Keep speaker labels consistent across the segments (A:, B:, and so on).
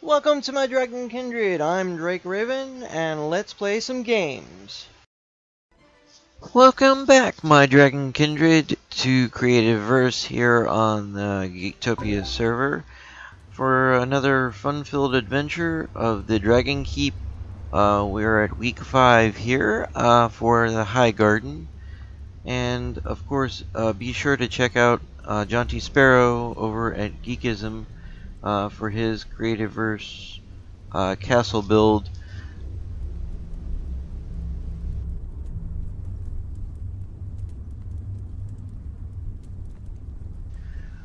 A: Welcome to my Dragon Kindred. I'm Drake Raven, and let's play some games. Welcome back, my Dragon Kindred, to Creativerse here on the Geektopia server for another fun-filled adventure of the Dragon Keep. We're at week 5 here for the High Garden, and of course, be sure to check out Jonti Sparrow over at Geekism for his Creativerse castle build.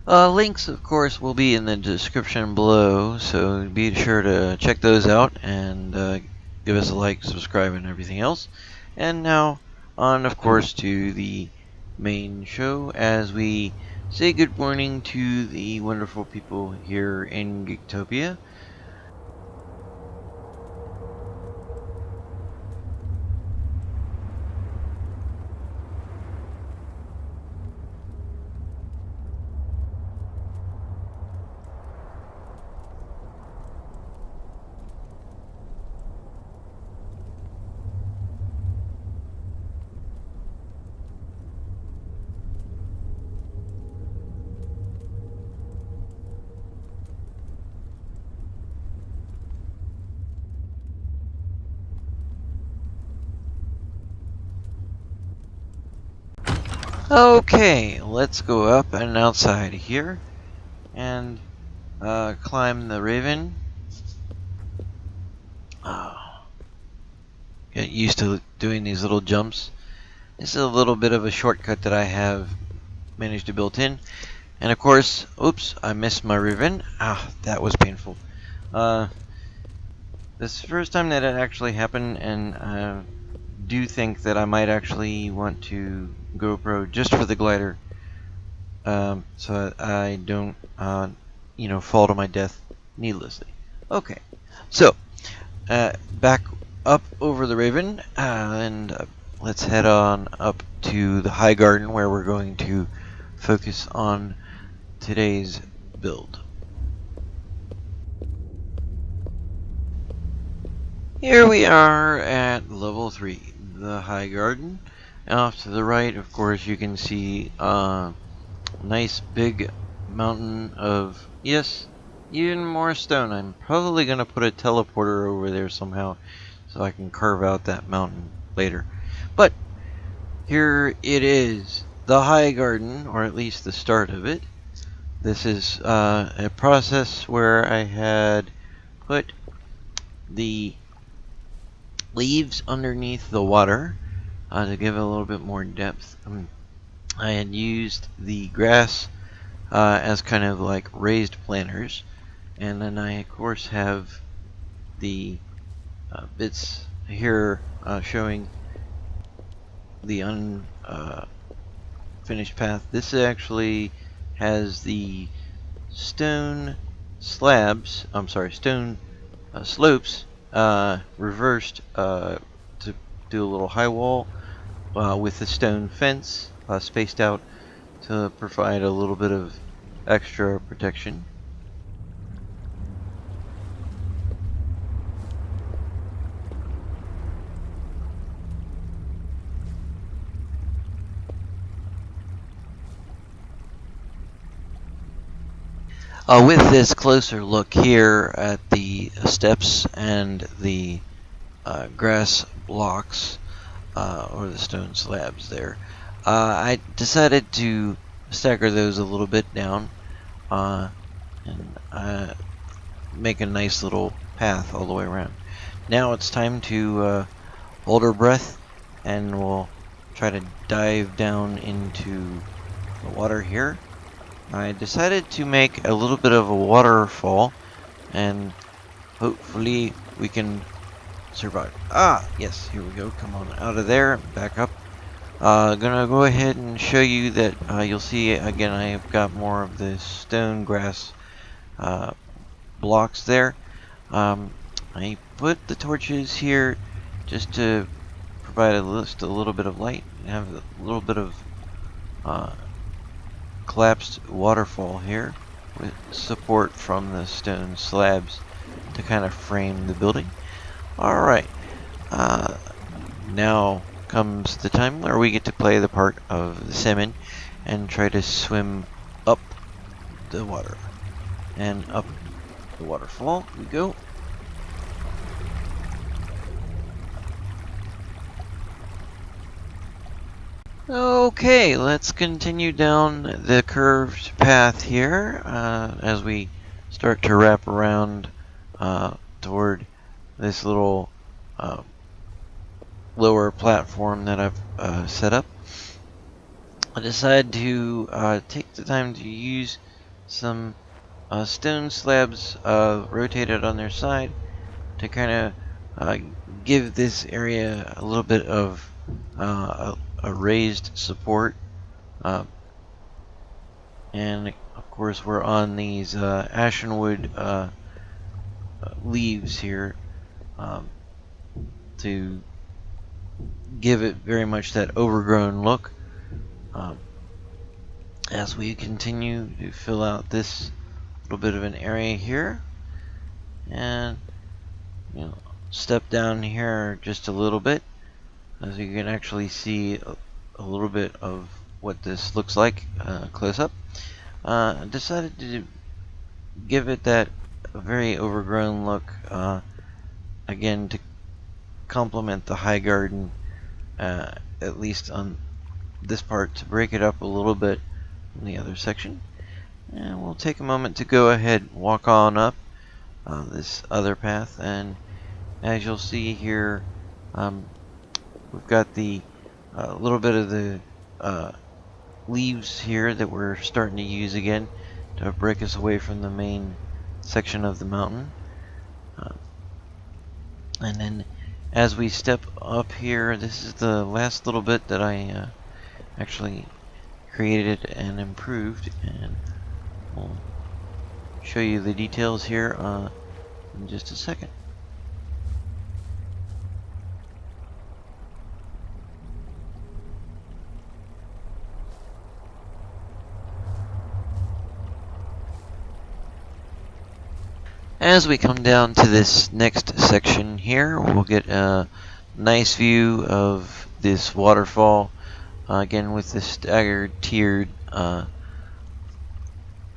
A: Links, of course, will be in the description below, so be sure to check those out and give us a like, subscribe, and everything else. And now, on, of course, to the main show as we say good morning to the wonderful people here in Geektopia. Okay, let's go up and outside here and climb the Raven. Get used to doing these little jumps. This is a little bit of a shortcut that I have managed to build in. And of course, oops, I missed my Raven. That was painful. This is the first time that it actually happened, and I do think that I might actually want to GoPro just for the glider, so I don't, fall to my death needlessly. Okay, so back up over the Raven, and let's head on up to the High Garden where we're going to focus on today's build. Here we are at level 3, the High Garden. And off to the right, of course, you can see a nice big mountain of, yes, even more stone. I'm probably going to put a teleporter over there somehow so I can carve out that mountain later. But here it is, the High Garden, or at least the start of it. This is a process where I had put the leaves underneath the water to give it a little bit more depth. I had used the grass as kind of like raised planters, and then I of course have the bits here showing the unfinished path. This actually has the stone slabs, stone slopes reversed to do a little high wall with a stone fence spaced out to provide a little bit of extra protection. With this closer look here at the steps and the grass blocks or the stone slabs there, I decided to stagger those a little bit down and make a nice little path all the way around. Now it's time to hold our breath, and we'll try to dive down into the water here. I decided to make a little bit of a waterfall, and hopefully we can survive. Yes, here we go. Come on out of there, back up. Gonna go ahead and show you that you'll see again I've got more of the stone grass blocks there. I put the torches here just to provide a little bit of light and have a little bit of collapsed waterfall here with support from the stone slabs to kind of frame the building. Alright, now comes the time where we get to play the part of the salmon and try to swim up the water. And up the waterfall we go. Okay, let's continue down the curved path here as we start to wrap around toward this little lower platform that I've set up. I decided to take the time to use some stone slabs rotated on their side to kind of give this area a little bit of a raised support, and of course we're on these ashenwood leaves here to give it very much that overgrown look. As we continue to fill out this little bit of an area here, and step down here just a little bit, as you can actually see a little bit of what this looks like close up. I decided to give it that very overgrown look, again to complement the high garden, at least on this part, to break it up a little bit from the other section. And we'll take a moment to go ahead and walk on up this other path, and as you'll see here, we've got the little bit of the leaves here that we're starting to use again to break us away from the main section of the mountain. And then as we step up here, this is the last little bit that I actually created and improved, and we'll show you the details here in just a second. As we come down to this next section here, we'll get a nice view of this waterfall, again with the staggered tiered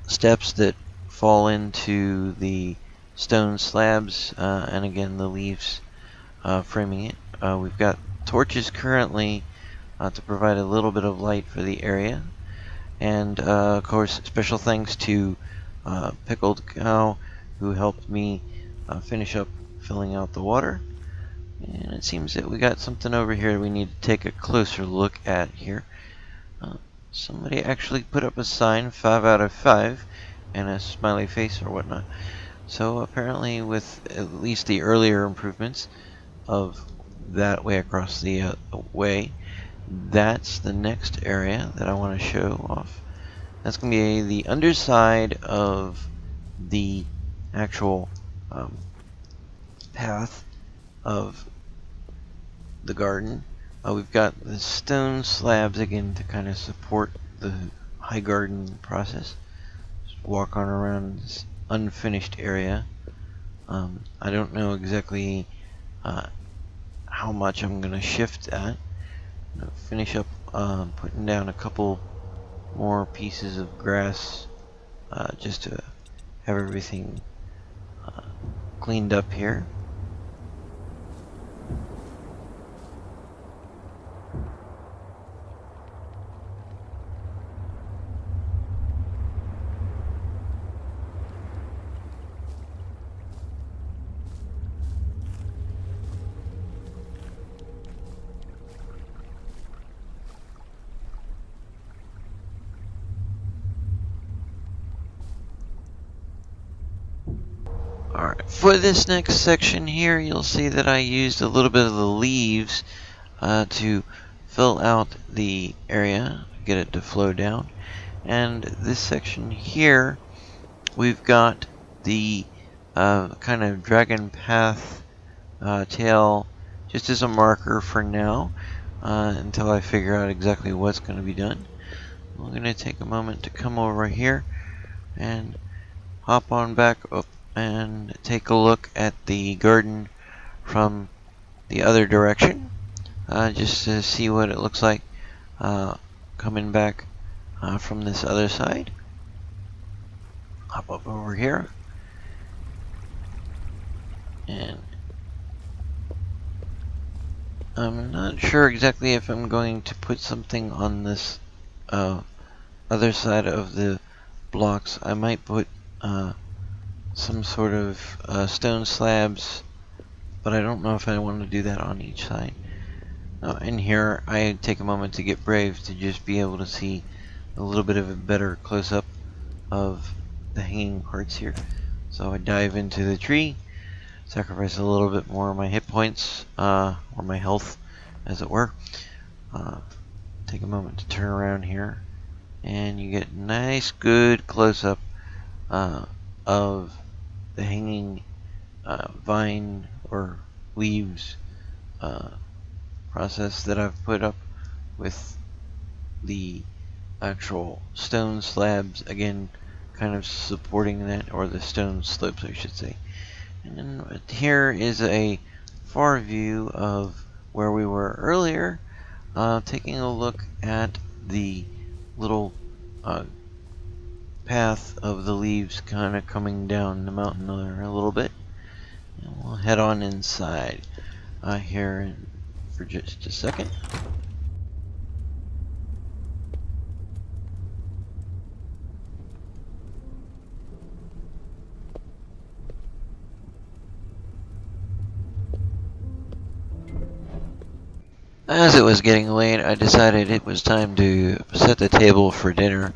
A: steps that fall into the stone slabs, and again the leaves framing it. We've got torches currently to provide a little bit of light for the area, and of course special thanks to Pickled Cow, who helped me finish up filling out the water. And it seems that we got something over here we need to take a closer look at here. Somebody actually put up a sign, 5 out of 5, and a smiley face or whatnot. So apparently with at least the earlier improvements of that way across the way, that's the next area that I want to show off. That's going to be the underside of the actual path of the garden. We've got the stone slabs again to kind of support the high garden process. Just walk on around this unfinished area. I don't know exactly how much I'm going to shift at. Finish up putting down a couple more pieces of grass just to have everything cleaned up here. Alright, for this next section here, you'll see that I used a little bit of the leaves to fill out the area, get it to flow down. And this section here, we've got the kind of dragon path tail just as a marker for now, until I figure out exactly what's going to be done. I'm going to take a moment to come over here and hop on back up and take a look at the garden from the other direction, just to see what it looks like coming back from this other side. Hop up over here, and I'm not sure exactly if I'm going to put something on this other side of the blocks. I might put some sort of stone slabs, but I don't know if I want to do that on each side. In here, I take a moment to get brave to just be able to see a little bit of a better close-up of the hanging parts here. So I dive into the tree, sacrifice a little bit more of my hit points, or my health, as it were. Take a moment to turn around here, and you get nice, good close-up of the hanging vine or leaves process that I've put up with the actual stone slabs, again kind of supporting that, or the stone slopes I should say. And then here is a far view of where we were earlier, taking a look at the little path of the leaves kind of coming down the mountain there a little bit. And we'll head on inside here for just a second. As it was getting late, I decided it was time to set the table for dinner.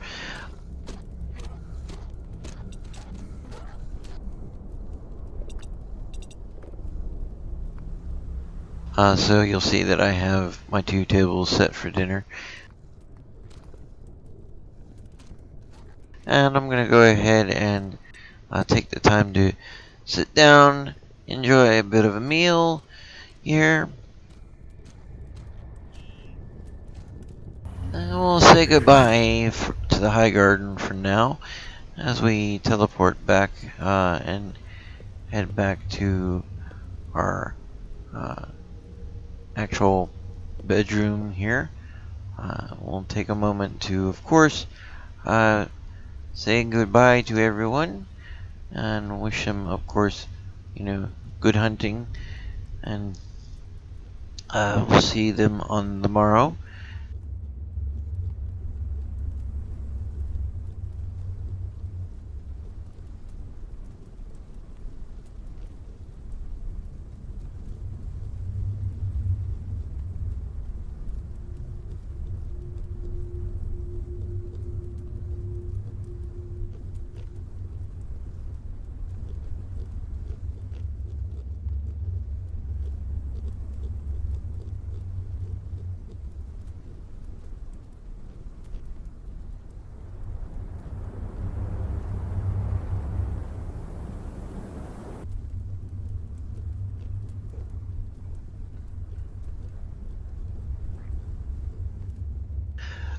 A: So you'll see that I have my 2 tables set for dinner. And I'm going to go ahead and take the time to sit down, enjoy a bit of a meal here. And we'll say goodbye to the High Garden for now, as we teleport back and head back to our actual bedroom here. We'll take a moment to, of course, say goodbye to everyone and wish them, of course, good hunting, and we'll see them on the morrow.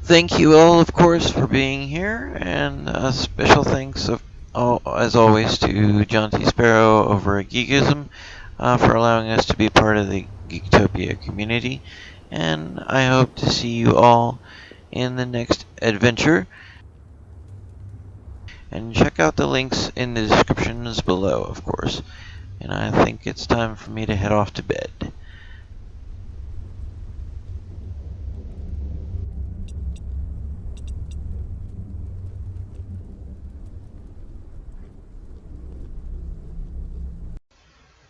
A: Thank you all, of course, for being here, and special thanks, as always, to Jonti Sparrow over at Geekism for allowing us to be part of the Geektopia community. And I hope to see you all in the next adventure. And check out the links in the descriptions below, of course. And I think it's time for me to head off to bed.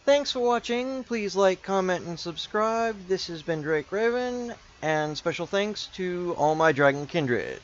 A: Thanks for watching. Please like, comment, and subscribe. This has been Drake Raven, and special thanks to all my Dragon Kindred.